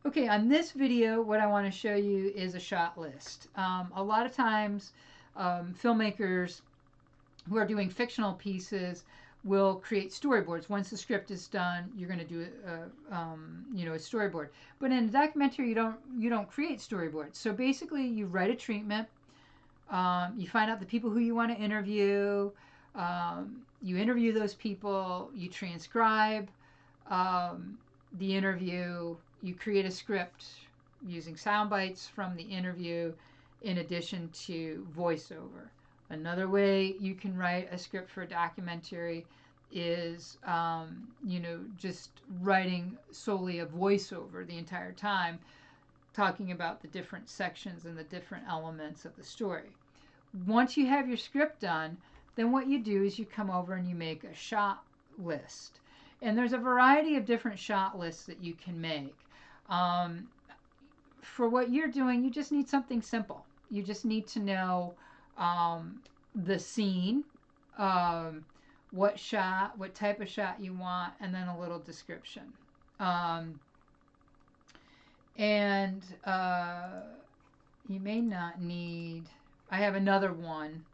Okay, on this video, what I want to show you is a shot list. A lot of times, filmmakers who are doing fictional pieces will create storyboards. Once the script is done, you're going to do a storyboard. But in a documentary, you don't create storyboards. So basically, you write a treatment. You find out the people who you want to interview. You interview those people. You transcribe um, the interview. You create a script using sound bites from the interview in addition to voiceover. Another way you can write a script for a documentary is, just writing solely a voiceover the entire time, talking about the different sections and the different elements of the story. Once you have your script done, then what you do is you come over and you make a shot list. And there's a variety of different shot lists that you can make. Um, for what you're doing, you just need something simple. You just need to know the scene, um, what type of shot you want, and then a little description. Um, and you may not need. I have another one.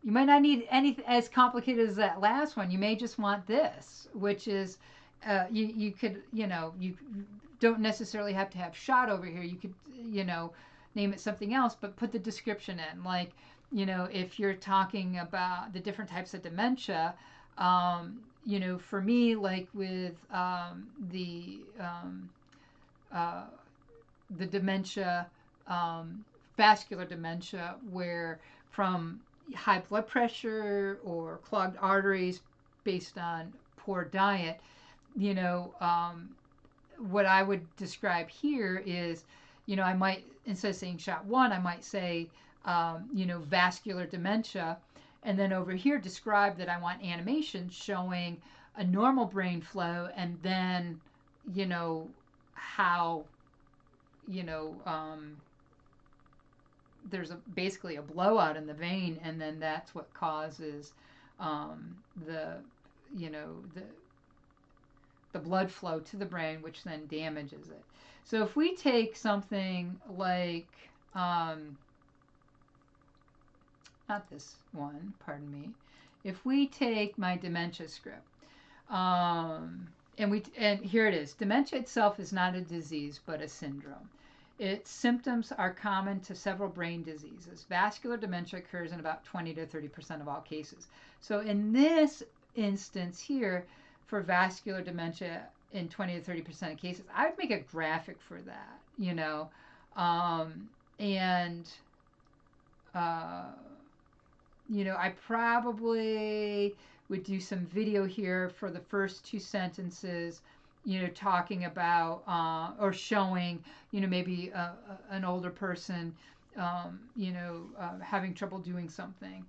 You might not need anything as complicated as that last one. You may just want this, which is you could you don't necessarily have to have shot over here. You could name it something else, but put the description in. Like if you're talking about the different types of dementia, for me, like with uh, the dementia, vascular dementia, where from high blood pressure or clogged arteries based on poor diet, you know, um, what I would describe here is, I might, instead of saying shot one, I might say, vascular dementia. And then over here, describe that I want animation showing a normal brain flow and then, how, you know, um, there's basically a blowout in the vein, and then that's what causes the the blood flow to the brain, which then damages it. So if we take something like not this one, pardon me, if we take my dementia script, and here it is. Dementia itself is not a disease but a syndrome. Its symptoms are common to several brain diseases. Vascular dementia occurs in about 20 to 30% of all cases. So in this instance here, for vascular dementia in 20 to 30% of cases, I would make a graphic for that, and uh, I probably would do some video here for the first two sentences, talking about or showing, maybe an older person, having trouble doing something,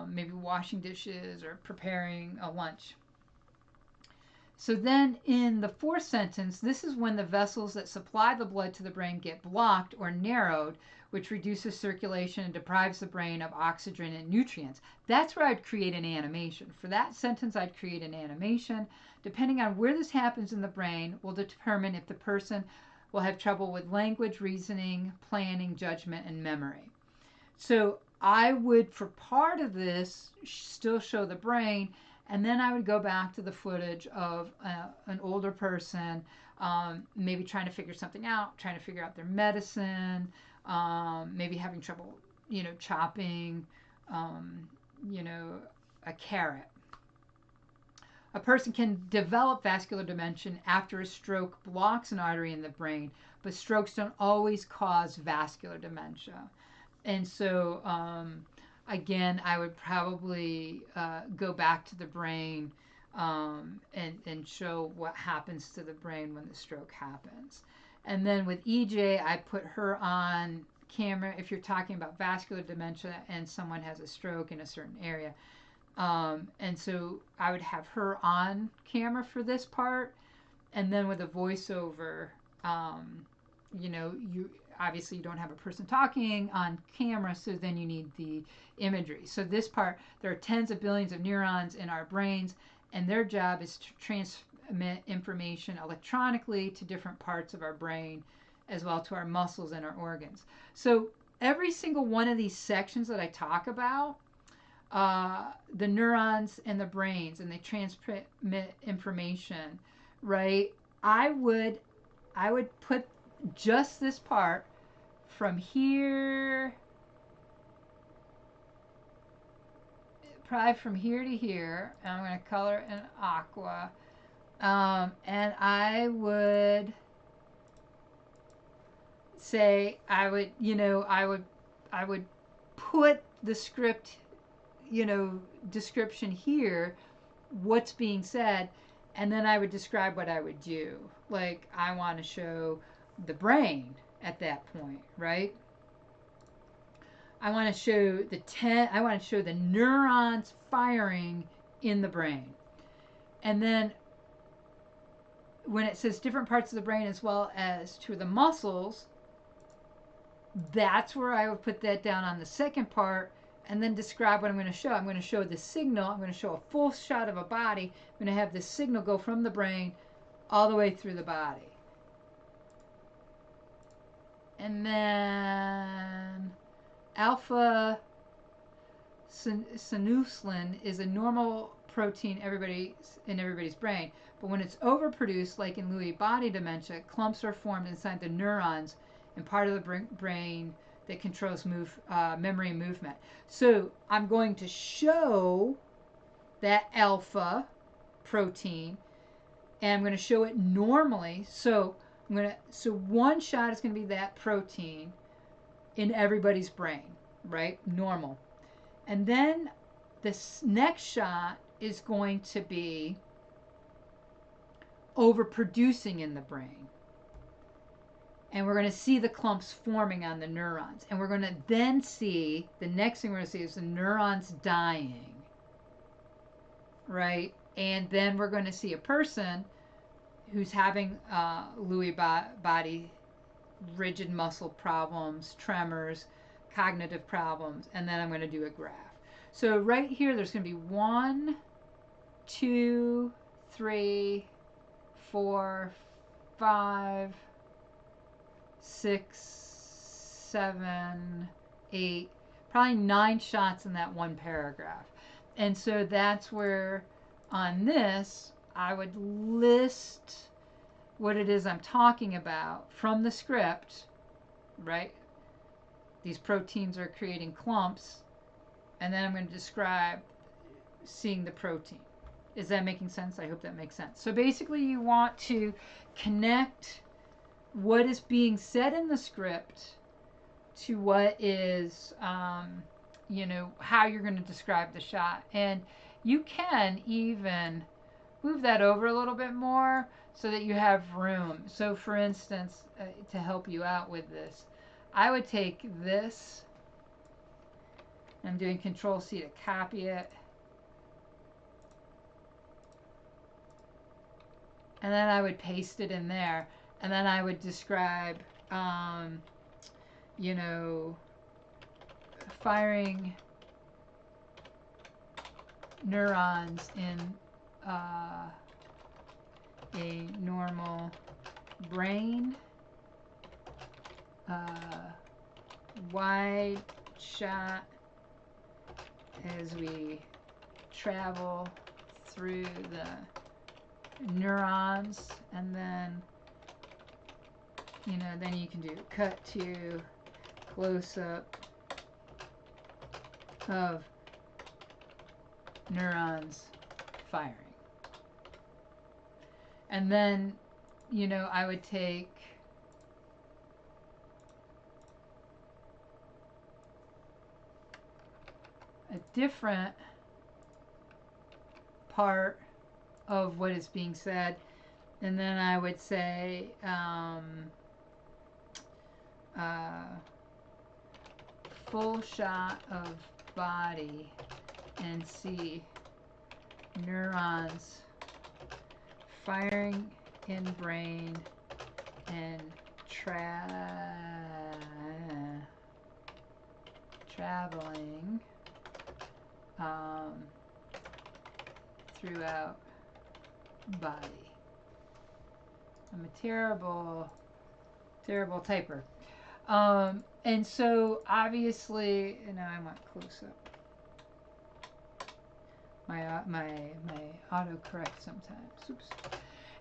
maybe washing dishes or preparing a lunch. So then in the fourth sentence, this is when the vessels that supply the blood to the brain get blocked or narrowed, which reduces circulation and deprives the brain of oxygen and nutrients. That's where I'd create an animation. For that sentence, I'd create an animation. Depending on where this happens in the brain will determine if the person will have trouble with language, reasoning, planning, judgment, and memory. So I would, for part of this, still show the brain, and then I would go back to the footage of an older person, maybe trying to figure something out, trying to figure out their medicine, maybe having trouble, chopping, um, you know, a carrot. A person can develop vascular dementia after a stroke blocks an artery in the brain, but strokes don't always cause vascular dementia. And so, again, I would probably go back to the brain, and show what happens to the brain when the stroke happens. And then with EJ, I put her on camera if you're talking about vascular dementia and someone has a stroke in a certain area. And so I would have her on camera for this part, and then with a voiceover, you obviously you don't have a person talking on camera, so then you need the imagery. So this part, there are tens of billions of neurons in our brains, and their job is to transmit information electronically to different parts of our brain, as well to our muscles and our organs. So every single one of these sections that I talk about, the neurons and the brains, and they transmit information, right? I would put just this part from here, probably from here to here, and I'm going to color in aqua, and I would say I would put the script, description here, what's being said, and then I would describe what I would do. Like, I want to show the brain at that point, right? I want to show the neurons firing in the brain. And then when it says different parts of the brain as well as to the muscles, that's where I would put that down on the second part, and then describe what I'm going to show. I'm going to show the signal. I'm going to show a full shot of a body. I'm going to have the signal go from the brain all the way through the body. And then alpha synuclein is a normal protein in everybody's brain. But when it's overproduced, like in Lewy body dementia, clumps are formed inside the neurons and part of the brain that controls memory and movement. So I'm going to show that alpha protein, and I'm going to show it normally. So one shot is going to be that protein in everybody's brain, right? Normal. And then this next shot is going to be overproducing in the brain. And we're going to see the clumps forming on the neurons. And we're going to then see, the next thing we're going to see is the neurons dying, right? And then we're going to see a person who's having Lewy body, rigid muscle problems, tremors, cognitive problems, and then I'm going to do a graph. So right here, there's going to be 1, 2, 3, 4, 5, 6, 7, 8, probably 9 shots in that one paragraph. And so that's where on this, I would list what it is I'm talking about from the script, right? These proteins are creating clumps, and then I'm going to describe seeing the protein. Is that making sense? I hope that makes sense. So basically, you want to connect what is being said in the script to what is, how you're going to describe the shot. And you can even move that over a little bit more so that you have room. So for instance, to help you out with this, I would take this, I'm doing Control-C to copy it, and then I would paste it in there, and then I would describe, firing neurons in a normal brain, wide shot as we travel through the neurons, and then then you can do cut to close up of neurons firing. And then I would take a different part of what is being said, and then I would say full shot of body and see neurons firing in brain and traveling throughout body. I'm a terrible, terrible typer. And so obviously, you know, I want close up. My autocorrect sometimes. Oops.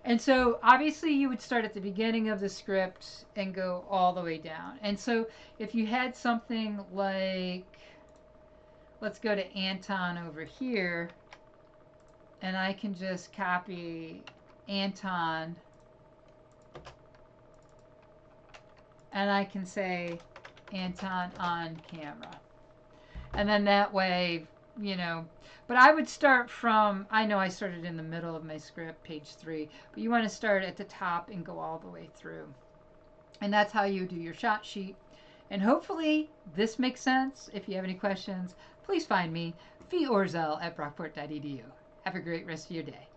And so obviously you would start at the beginning of the script and go all the way down. And so if you had something like, let's go to Anton over here, and I can just copy Anton, and I can say Anton on camera. And then that way, you know, but I would start from, I know I started in the middle of my script, page 3, but you want to start at the top and go all the way through. And that's how you do your shot sheet. And hopefully this makes sense. If you have any questions, please find me, Fee Orzel at brockport.edu. Have a great rest of your day.